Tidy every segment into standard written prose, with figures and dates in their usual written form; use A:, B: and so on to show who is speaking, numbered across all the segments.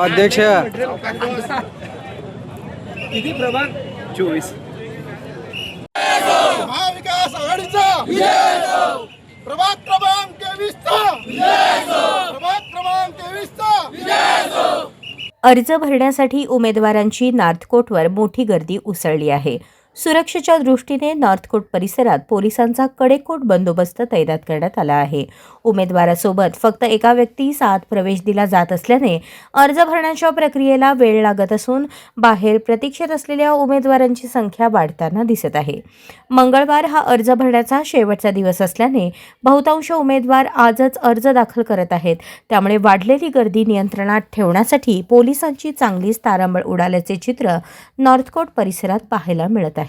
A: अध्यक्ष
B: किती प्रभाग 24
C: महाविकास आघाडीचा प्रभाग क्रमांक 23 प्रभाग क्रमांक 23
D: अर्ज भरण्यासाठी उमेदवारांची नॉर्थकोटवर मोठी गर्दी उसळली आहे. सुरक्षेच्या दृष्टीने नॉर्थकोट परिसरात पोलिसांचा कडेकोट बंदोबस्त तैनात करण्यात आला आहे. उमेदवारासोबत फक्त एका व्यक्तीस आत प्रवेश दिला जात असल्याने अर्ज भरण्याच्या प्रक्रियेला वेळ लागत असून बाहेर प्रतीक्षेत असलेल्या उमेदवारांची संख्या वाढताना दिसत आहे. मंगळवार हा अर्ज भरण्याचा शेवटचा दिवस असल्याने बहुतांश उमेदवार आजच अर्ज दाखल करत आहेत. त्यामुळे वाढलेली गर्दी नियंत्रणात ठेवण्यासाठी पोलिसांची चांगलीच तारांबळ उडाल्याचे चित्र नॉर्थकोट परिसरात पाहायला मिळत आहे.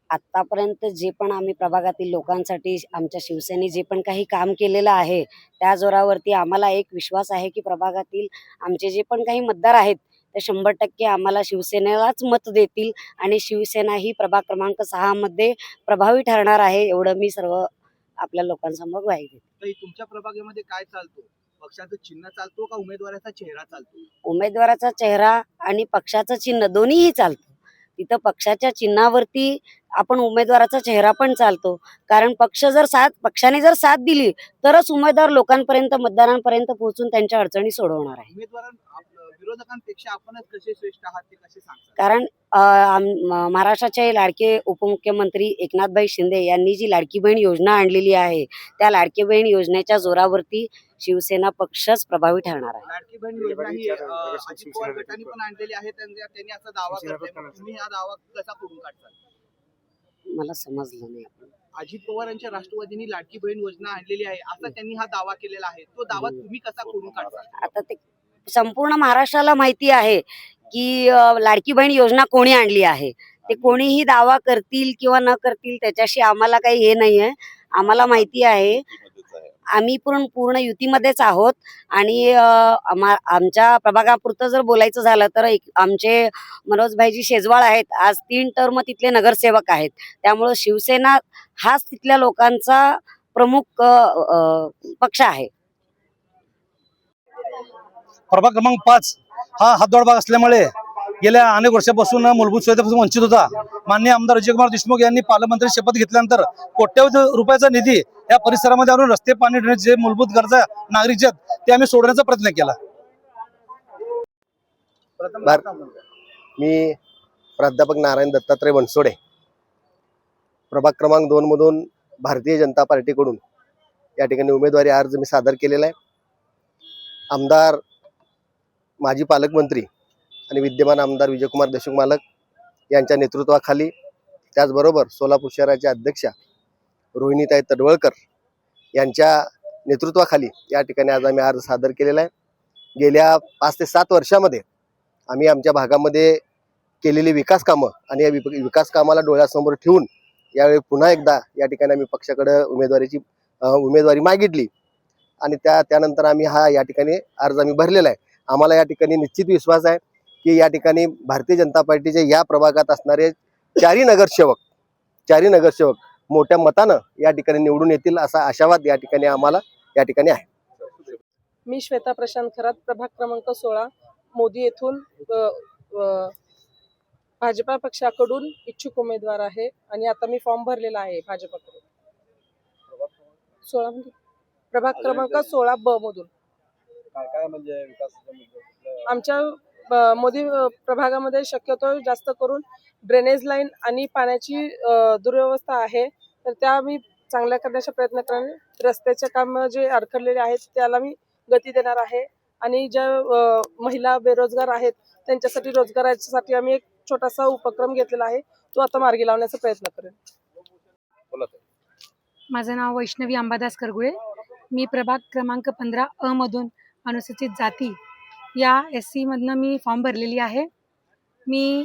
E: आतापर्यंत जे पण आम्ही प्रभागातील लोकांसाठी आमच्या शिवसेनेने जे पण काही काम केलेलं आहे त्या जोरावरती आम्हाला एक विश्वास आहे की प्रभागातील आमचे जे पण काही मतदार आहेत ते 100% आम्हाला शिवसेनेलाच मत देतील आणि शिवसेना ही प्रभाग क्रमांक 6 मध्ये प्रभावी ठरणार आहे एवढं मी सर्व आपल्या लोकांसमोर ग्वाही देते.
B: तुमच्या प्रभागामध्ये काय चालतो? पक्षाचं चिन्ह चालतो का उमेदवाराचा चेहरा चालतो?
E: उमेदवाराचा चेहरा आणि पक्षाचं चिन्ह दोन्हीही चालतं. तिथं पक्षाच्या चिन्हावरती आपण उमेदवाराचा चेहरा पण चालतो, कारण पक्षाने जर साथ दिली तरच उमेदवार लोकांपर्यंत मतदारांपर्यंत पोहोचून त्यांच्या अडचणी सोडवणार आहे.
B: विरोधकांपेक्षा आपणच कसे श्रेष्ठ आहात ते कसे सांगता?
E: कारण महाराष्ट्राचे लाडके उपमुख्यमंत्री एकनाथभाई शिंदे यांनी जी लाडकी बहीण योजना आणलेली आहे त्या लाडकी बहीण योजनेच्या जोरावरती शिवसेना पक्षच प्रभावी ठरणार आहे.
B: लाडकी बहीण योजना ही अजित पवार गटाने पण आणलेली आहे. त्यांनी असा दावा करताय, तुम्ही हा दावा कसा करून काढता?
E: मला समजलं नाही.
B: अजित पवारांच्या राष्ट्रवादीने लाडकी बहीण योजना आणलेली आहे असा त्यांनी हा दावा केलेला आहे. तो दावा तुम्ही कसा करून काढता?
E: आता ते संपूर्ण महाराष्ट्राला माहिती आहे की लाडकी बहीण योजना कोणी आणली आहे. ते कोणीही दावा करतील किंवा न करतील त्याच्याशी आम्हाला काही हे नाही आहे. आम्हाला माहिती आहे, आम्ही पूर्ण युतीमध्येच आहोत आणि आमच्या प्रभागापुरतं जर बोलायचं झालं तर आमचे मनोजभाईजी शेजवाळ आहेत, आज 3 टर्म तिथले नगरसेवक आहेत. त्यामुळे शिवसेना हाच तिथल्या लोकांचा प्रमुख पक्ष आहे.
F: प्रभाग क्रमांक 5 हा हातदोड भाग असल्यामुळे गेल्या अनेक वर्षापासून मूलभूत सुविधांपासून वंचित होता. माननीय आमदार विजयकुमार देशमुख यांनी पालकमंत्री शपथ घेतल्यानंतर कोट्यवधी रुपयाचा निधी या परिसरामध्ये आणून रस्ते, पाणी, ड्रेनेज जे मूलभूत गरजा नागरिक आहेत ते आम्ही सोडण्याचा प्रयत्न केला.
G: मी प्राध्यापक नारायण दत्तात्रय बनसोडे, प्रभाग क्रमांक 2 मधून भारतीय जनता पार्टीकडून या ठिकाणी उमेदवारी अर्ज मी सादर केलेला आहे. आमदार, माजी पालकमंत्री आणि विद्यमान आमदार विजयकुमार देशमुख मालक यांच्या नेतृत्वाखाली, त्याचबरोबर सोलापूर शहराच्या अध्यक्षा रोहिणीताई तडवळकर यांच्या नेतृत्वाखाली या ठिकाणी आज आम्ही अर्ज सादर केलेला आहे. गेल्या 5 ते 7 वर्षामध्ये आम्ही आमच्या भागामध्ये केलेली विकास कामं आणि या विकास कामाला डोळ्यासमोर ठेवून यावेळी पुन्हा एकदा या ठिकाणी आम्ही पक्षाकडे उमेदवारी मागितली आणि त्यानंतर आम्ही हा या ठिकाणी अर्ज आम्ही भरलेला आहे. आम्हाला या ठिकाणी निश्चित विश्वास आहे की या ठिकाणी भारतीय जनता पार्टीचे या प्रभागात असणारे 4 नगरसेवक मोठ्या मतानं या ठिकाणी निवडून येतील असा आशावाद या ठिकाणी आम्हाला या ठिकाणी आहे.
H: मी श्वेता प्रशांत खरात, प्रभाग क्रमांक 16 मोदी येथून भाजपा पक्षाकडून इच्छुक उमेदवार आहे आणि आता मी फॉर्म भरलेला आहे भाजपकडून. 16 प्रभाग क्रमांक 16 ब मधून.
B: काय म्हणजे
H: आमच्या मोदी प्रभागामध्ये शक्यतो जास्त करून ड्रेनेज लाईन आणि पाण्याची दुर्व्यवस्था आहे, तर त्या मी चांगल्या करण्याचा प्रयत्न करेन. रस्त्याचे काम जे अडखडलेले आहेत त्याला मी गती देणार आहे आणि ज्या महिला बेरोजगार आहेत त्यांच्यासाठी रोजगारासाठी आम्ही एक छोटासा उपक्रम घेतलेला आहे, तो आता मार्गी लावण्याचा प्रयत्न करेन.
I: माझं नाव वैष्णवी अंबादास करगुळे. मी प्रभाग क्रमांक 15 अ मधून अनुसूचित जाती या SC मधनं मी फॉर्म भरलेली आहे. मी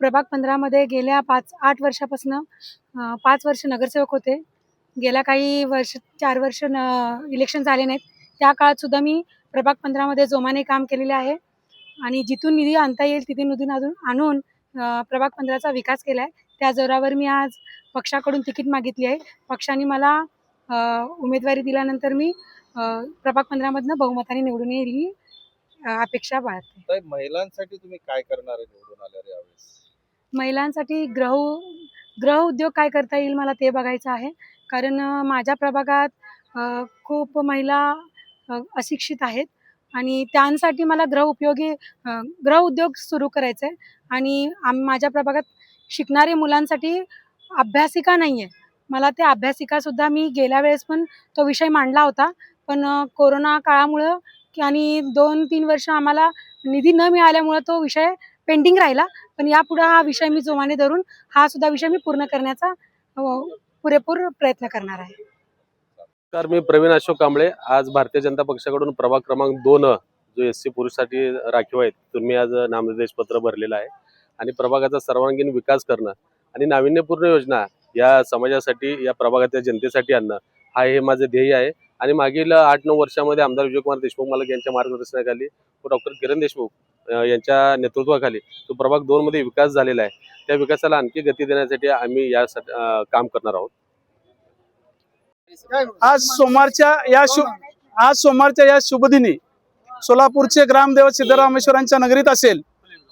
I: प्रभाग 15 मध्ये गेल्या 8 वर्षापासून 5 वर्ष नगरसेवक होते. गेल्या काही 4 वर्ष इलेक्शन झाले नाहीत, त्या काळात सुद्धा मी प्रभाग 15 मध्ये जोमाने काम केलेले आहे आणि जिथून निधी आणता येईल तिथून निधी आणून प्रभाग 15चा विकास केला आहे. त्या जोरावर मी आज पक्षाकडून तिकीट मागितली आहे. पक्षाने मला उमेदवारी दिल्यानंतर मी प्रभाग 15 मधनं बहुमताने निवडून येईल ही अपेक्षा बाळगते.
A: तर महिलांसाठी तुम्ही काय करणार आहे निवडून आल्यावर यावेळेस?
I: महिलांसाठी गृह उद्योग काय करता येईल मला ते बघायचं आहे. कारण माझ्या प्रभागात खूप महिला अशिक्षित आहेत आणि त्यांसाठी मला गृह उद्योग सुरू करायचा आहे. आणि माझ्या प्रभागात शिकणारे मुलांसाठी अभ्यासिका नाही आहे. मला त्या अभ्यासिकासुद्धा मी गेल्या वेळेस पण तो विषय मांडला होता, पण कोरोना काळामुळं आणि 2-3 वर्ष आम्हाला निधी न मिळाल्यामुळं तो विषय पेंडिंग राहिला. पण यापुढे हा विषय मी जोमाने धरून हा सुद्धा विषय मी पूर्ण करण्याचा पुरेपूर प्रयत्न करणार आहे.
J: नमस्कार, मी प्रवीण अशोक कांबळे. आज भारतीय जनता पक्षाकडून प्रभाग क्रमांक 2 जो SC पुरुषसाठी राखीव आहे तिथून मी आज नामनिर्देश पत्र भरलेलं आहे. आणि प्रभागाचा सर्वांगीण विकास करणं आणि नाविन्यपूर्ण योजना या समाजासाठी, या प्रभागाच्या जनतेसाठी आणणं हा हे माझं ध्येय आहे. आणि मागील 8-9 वर्षामध्ये आमदार विजयकुमार देशमुख मालक यांच्या मार्गदर्शनाखाली व डॉक्टर किरण देशमुख यांच्या नेतृत्वाखाली तो प्रभाग 2 मध्ये विकास झालेला आहे. त्या विकासाला आणखी गती देण्यासाठी आम्ही यासाठी काम करणार आहोत.
K: आज सोमवारच्या या शुभदिनी सोलापूरचे ग्रामदेवत सिद्धरामेश्वरांच्या नगरीत असेल.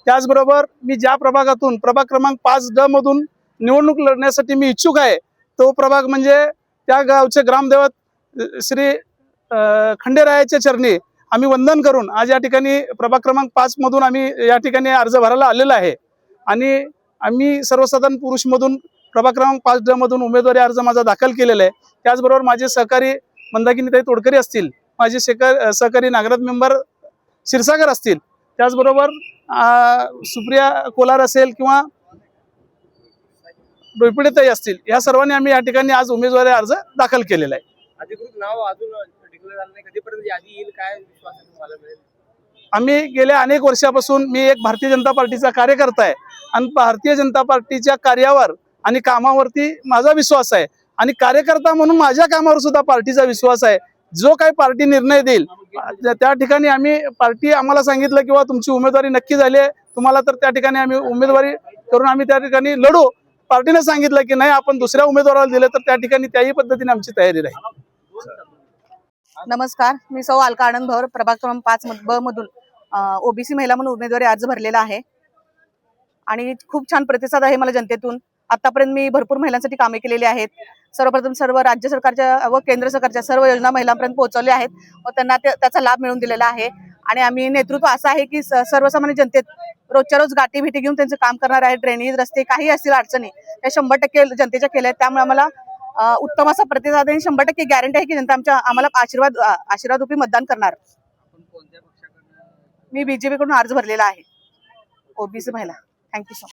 K: त्याचबरोबर मी ज्या प्रभागातून प्रभाग क्रमांक 5D मधून निवडणूक लढण्यासाठी मी इच्छुक आहे तो प्रभाग म्हणजे त्या गावचे ग्रामदेवत श्री खंडेरायाच्या चरणी आम्ही वंदन करून आज या ठिकाणी प्रभाग क्रमांक 5 मधून आम्ही या ठिकाणी अर्ज भरायला आलेला आहे. आणि आम्ही सर्वसाधारण पुरुषमधून प्रभाग क्रमांक 5D मधून उमेदवारी अर्ज माझा दाखल केलेला आहे. त्याचबरोबर माझे सहकारी मंदाकिनीताई तोडकरी असतील, माझे सहकारी नागराज मेंबर क्षीरसागर असतील, त्याचबरोबर सुप्रिया कोलार असेल किंवा डोईपिडेताई असतील, या सर्वांनी आम्ही या ठिकाणी आज उमेदवारी अर्ज दाखल केलेला आहे.
B: अधिकृत नाव अजून डिक्लेअर झालं नाही, कधीपर्यंत यादी येईल, काय विश्वास आहे तुम्हाला मिळेल?
K: आम्ही गेल्या अनेक वर्षापासून मी एक भारतीय जनता पार्टीचा कार्यकर्ता आहे आणि भारतीय जनता पार्टीच्या कार्यावर आणि कामावरती माझा विश्वास आहे आणि कार्यकर्ता म्हणून माझ्या कामावर सुद्धा पार्टीचा विश्वास आहे. जो काही पार्टी निर्णय देईल त्या ठिकाणी आम्ही पार्टी आम्हाला सांगितलं किंवा तुमची उमेदवारी नक्की झाली आहे तुम्हाला, तर त्या ठिकाणी आम्ही उमेदवारी करून आम्ही त्या ठिकाणी लढू. पार्टीने सांगितलं की नाही आपण दुसऱ्या उमेदवाराला दिले तर त्या ठिकाणी त्याही पद्धतीने आमची तयारी राहील.
L: नमस्कार, मी सौ अलका आनंद भवर प्रभाग क्रमांक 5B मधून ओबीसी महिला म्हणून उमेदवारी अर्ज भरलेला आहे आणि खूप छान प्रतिसाद आहे मला जनतेतून. आतापर्यंत मी भरपूर महिलांसाठी कामे केलेली आहेत. सर्वप्रथम सर्व राज्य सरकारच्या व केंद्र सरकारच्या सर्व योजना महिलांपर्यंत पोहोचवल्या आहेत व त्यांना त्याचा लाभ मिळवून दिलेला आहे. आणि आम्ही नेतृत्व असं आहे की सर्वसामान्य जनतेत रोजच्या रोज गाठी भेटी घेऊन त्यांचं काम करणार आहे. ड्रेनेज, रस्ते काही असतील अडचणी त्या 100% जनतेच्या केल्या आहेत. त्यामुळे आम्हाला उत्तम असा प्रतिसाद आणि 100% गॅरंटी आहे की जनता आम्हाला आशीर्वाद रूपी मतदान करणार. मी BJP कडून अर्ज भरलेला आहे ओबीसी महिला. Thank you so much.